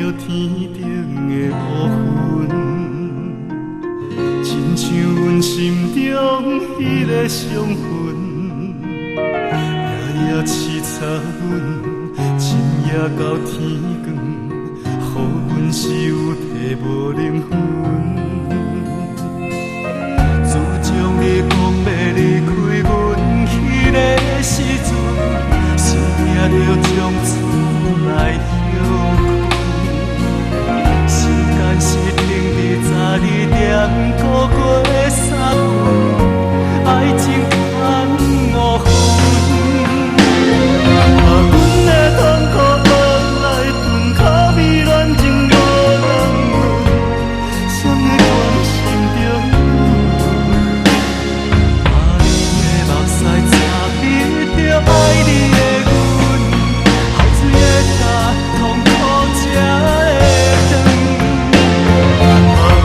着天顶的乌云，亲像阮心中迄个伤痕，夜夜凄惨阮，深夜到天光，予阮是有体无灵魂。自从你讲要离开阮迄个时阵，心痛着将厝内休困。时间是停伫12点，过3分，爱情叹5分。阮的痛苦无来分，靠美恋情无人问，谁会关心着阮？把你的目屎擦去，着爱你的阮，海水的干，痛苦才会断。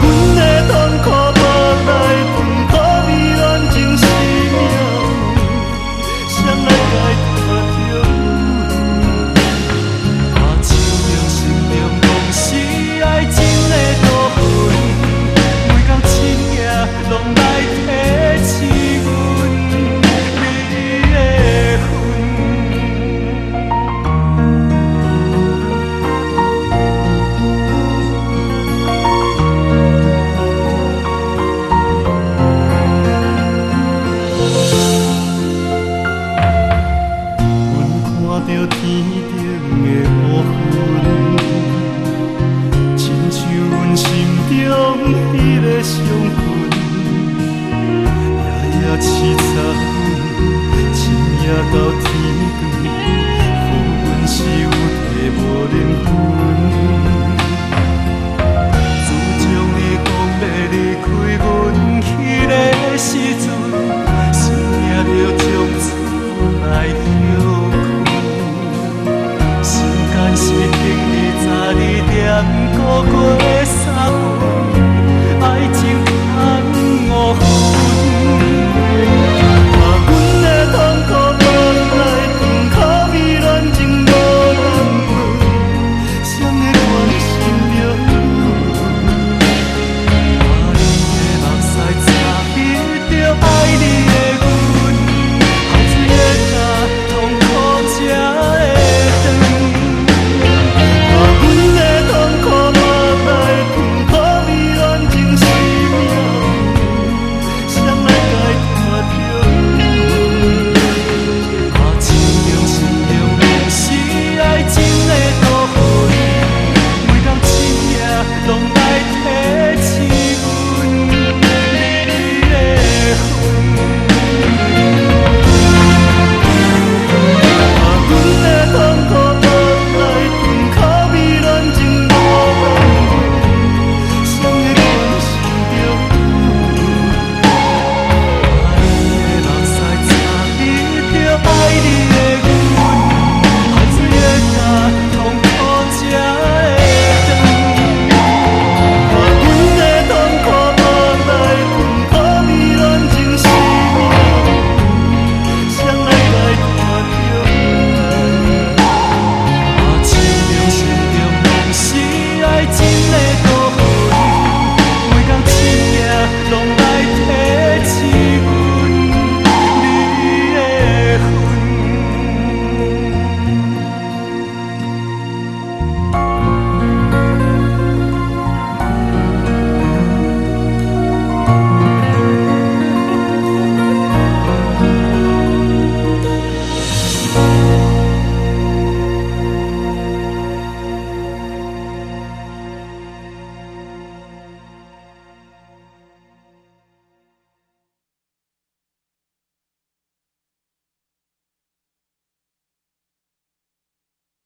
阮的痛苦无来分，靠美恋情是命运，谁来解脱着阮？把手中心中拢是爱情的毒粉，每天深夜拢来提醒阮你的恨。阮看着天顶的乌云，亲像阮心中迄个伤痕，夜夜凄惨阮，深夜到天光，予阮是有体无灵魂。自从你讲要离开阮迄个时阵，心痛着将厝内休困。时间是停伫12点，过